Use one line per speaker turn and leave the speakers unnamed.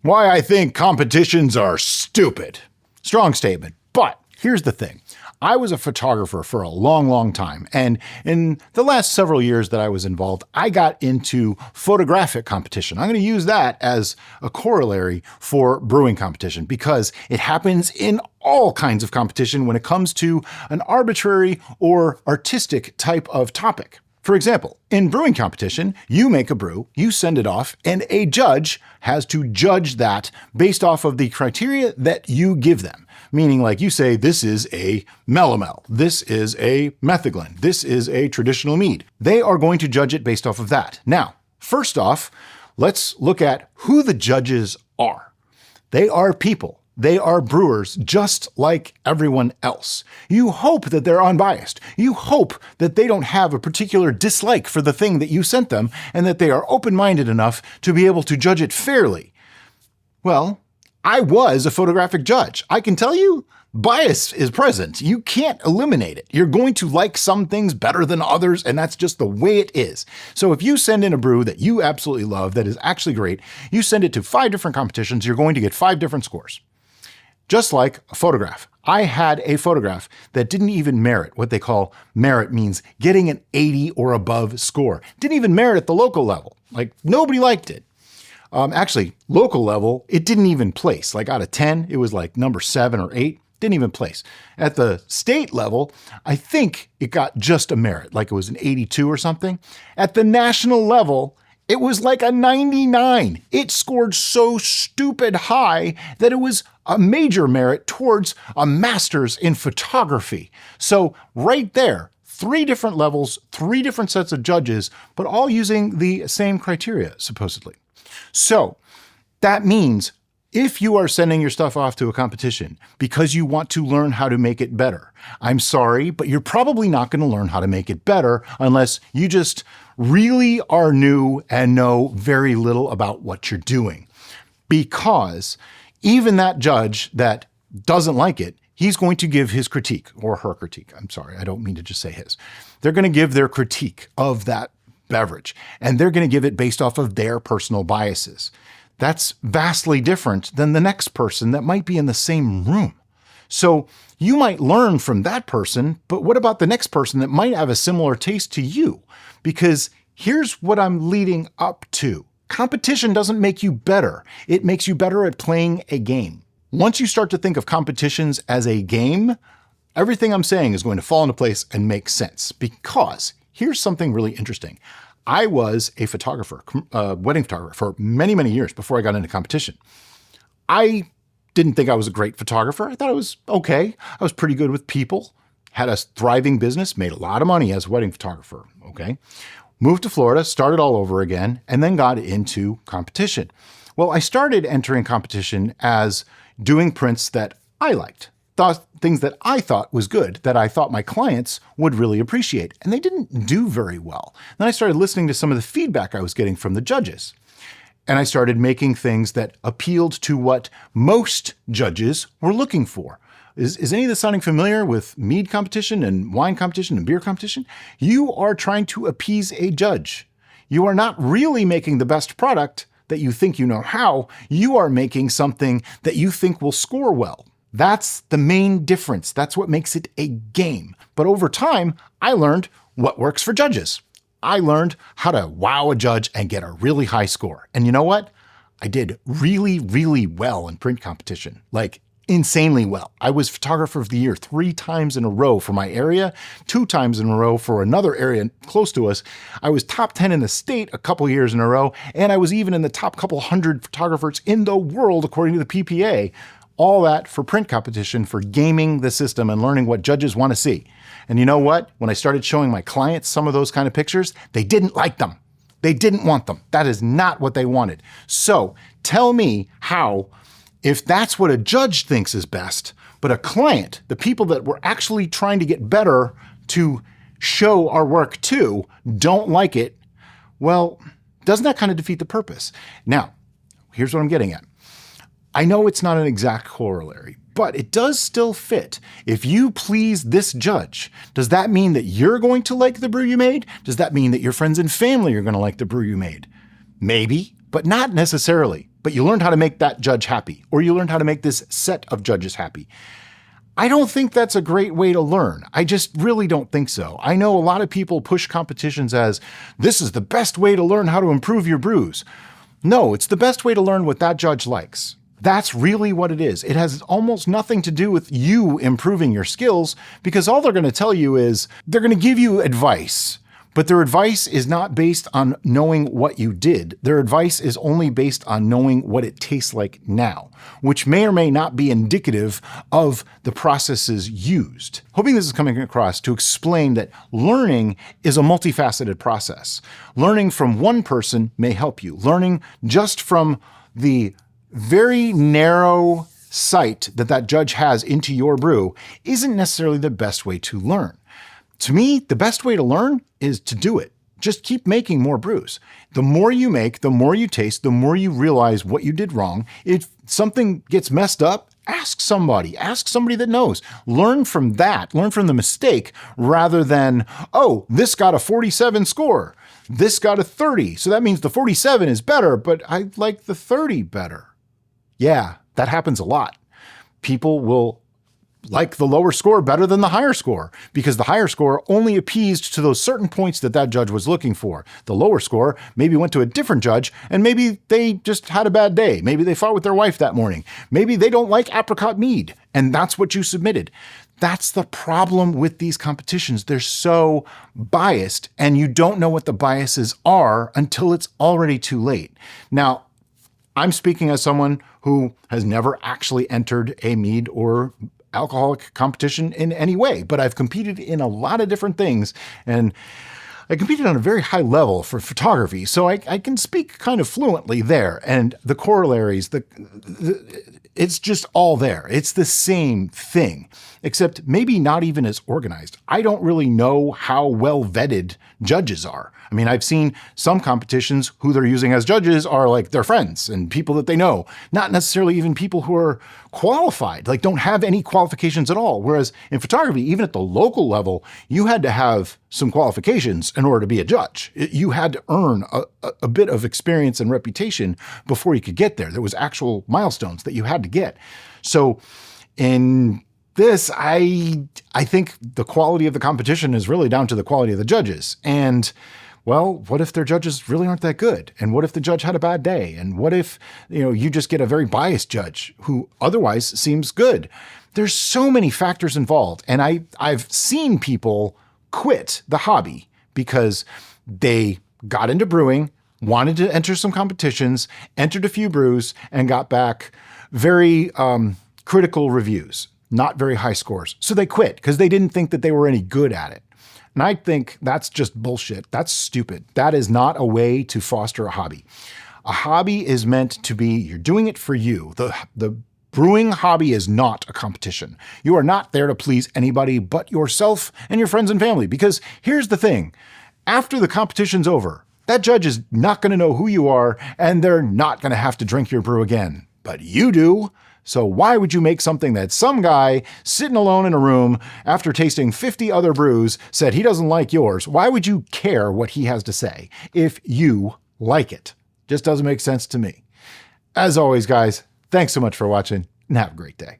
Why I think competitions are stupid. Strong statement, but here's the thing. I was a photographer for a long, long time, and in the last several years that I was involved, I got into photographic competition. I'm going to use that as a corollary for brewing competition because it happens in all kinds of competition when it comes to an arbitrary or artistic type of topic. For example, in brewing competition, you make a brew, you send it off, and a judge has to judge that based off of the criteria that you give them. Meaning, like you say, this is a melomel, this is a metheglin, this is a traditional mead. They are going to judge it based off of that. Now, first off, let's look at who the judges are. They are people. They are brewers just like everyone else. You hope that they're unbiased. You hope that they don't have a particular dislike for the thing that you sent them and that they are open-minded enough to be able to judge it fairly. Well, I was a photographic judge. I can tell you, bias is present. You can't eliminate it. You're going to like some things better than others, and that's just the way it is. So if you send in a brew that you absolutely love, that is actually great, you send it to 5 different competitions, you're going to get 5 different scores. Just like a photograph. I had a photograph that didn't even merit. What they call merit means getting an 80 or above score. Didn't even merit at the local level. Like nobody liked it. Actually, local level, it didn't even place. Like out of 10, it was like number 7 or 8. Didn't even place. At the state level, I think it got just a merit, like it was an 82 or something. At the national level, it was like a 99. It scored so stupid high that it was a major merit towards a master's in photography. So right there, 3 different levels, 3 different sets of judges, but all using the same criteria, supposedly. So that means if you are sending your stuff off to a competition because you want to learn how to make it better, I'm sorry, but you're probably not going to learn how to make it better unless you just really are new and know very little about what you're doing. Because even that judge that doesn't like it, he's going to give his critique or her critique. I'm sorry, I don't mean to just say his. They're going to give their critique of that beverage, and they're going to give it based off of their personal biases. That's vastly different than the next person that might be in the same room. So you might learn from that person, but what about the next person that might have a similar taste to you? Because here's what I'm leading up to. Competition doesn't make you better. It makes you better at playing a game. Once you start to think of competitions as a game, everything I'm saying is going to fall into place and make sense. Because here's something really interesting. I was a photographer, wedding photographer for many, many years before I got into competition. I didn't think I was a great photographer. I thought I was okay. I was pretty good with people, had a thriving business, made a lot of money as a wedding photographer. Okay. Moved to Florida, started all over again, and then got into competition. Well, I started entering competition as doing prints that I liked. Things that I thought was good, that I thought my clients would really appreciate, and they didn't do very well. Then I started listening to some of the feedback I was getting from the judges, and I started making things that appealed to what most judges were looking for. Is any of this sounding familiar with mead competition and wine competition and beer competition? You are trying to appease a judge. You are not really making the best product that you think you know how. You are making something that you think will score well. That's the main difference. That's what makes it a game. But over time, I learned what works for judges. I learned how to wow a judge and get a really high score. And you know what? I did really, really well in print competition, like insanely well. I was photographer of the year 3 times in a row for my area, 2 times in a row for another area close to us. I was top 10 in the state a couple years in a row, and I was even in the top couple hundred photographers in the world, according to the PPA. All that for print competition, for gaming the system and learning what judges want to see. And you know what? When I started showing my clients some of those kind of pictures, they didn't like them. They didn't want them. That is not what they wanted. So tell me how, if that's what a judge thinks is best, but a client, the people that we're actually trying to get better to show our work to, don't like it, well, doesn't that kind of defeat the purpose? Now, here's what I'm getting at. I know it's not an exact corollary, but it does still fit. If you please this judge, does that mean that you're going to like the brew you made? Does that mean that your friends and family are going to like the brew you made? Maybe, but not necessarily. but you learned how to make that judge happy, or you learned how to make this set of judges happy. I don't think that's a great way to learn. I just really don't think so. I know a lot of people push competitions as this is the best way to learn how to improve your brews. No, it's the best way to learn what that judge likes. That's really what it is. It has almost nothing to do with you improving your skills, because all they're going to tell you is they're going to give you advice. But their advice is not based on knowing what you did. Their advice is only based on knowing what it tastes like now, which may or may not be indicative of the processes used. Hoping this is coming across to explain that learning is a multifaceted process. Learning from one person may help you. Learning just from the very narrow sight that judge has into your brew isn't necessarily the best way to learn. To me, the best way to learn is to do it. Just keep making more brews. The more you make, the more you taste, the more you realize what you did wrong. If something gets messed up, ask somebody that knows. Learn from that, learn from the mistake, rather than, oh, this got a 47 score. This got a 30. So that means the 47 is better, but I like the 30 better. Yeah, that happens a lot. People will like the lower score better than the higher score, because the higher score only appeased to those certain points that judge was looking for. The lower score maybe went to a different judge, and maybe they just had a bad day. Maybe they fought with their wife that morning. Maybe they don't like apricot mead, and that's what you submitted. That's the problem with these competitions. They're so biased, and you don't know what the biases are until it's already too late. Now, I'm speaking as someone who has never actually entered a mead or alcoholic competition in any way, but I've competed in a lot of different things, and I competed on a very high level for photography, so I can speak kind of fluently there, and the corollaries, it's just all there. It's the same thing, except maybe not even as organized. I don't really know how well vetted judges are. I mean, I've seen some competitions who they're using as judges are like their friends and people that they know, not necessarily even people who are qualified, like don't have any qualifications at all. Whereas in photography, even at the local level, you had to have some qualifications in order to be a judge. You had to earn a bit of experience and reputation before you could get there. There was actual milestones that you had to get. So in this, I think the quality of the competition is really down to the quality of the judges. And well, what if their judges really aren't that good? And what if the judge had a bad day? And what if, you just get a very biased judge who otherwise seems good? There's so many factors involved. And I've seen people quit the hobby because they got into brewing, wanted to enter some competitions, entered a few brews, and got back very critical reviews, not very high scores. So they quit because they didn't think that they were any good at it. And I think that's just bullshit. That's stupid. That is not a way to foster a hobby. A hobby is meant to be, you're doing it for you. The brewing hobby is not a competition. You are not there to please anybody but yourself and your friends and family. Because here's the thing, after the competition's over, that judge is not going to know who you are, and they're not going to have to drink your brew again. But you do. So why would you make something that some guy sitting alone in a room after tasting 50 other brews said he doesn't like yours? Why would you care what he has to say if you like it? Just doesn't make sense to me. As always, guys, thanks so much for watching, and have a great day.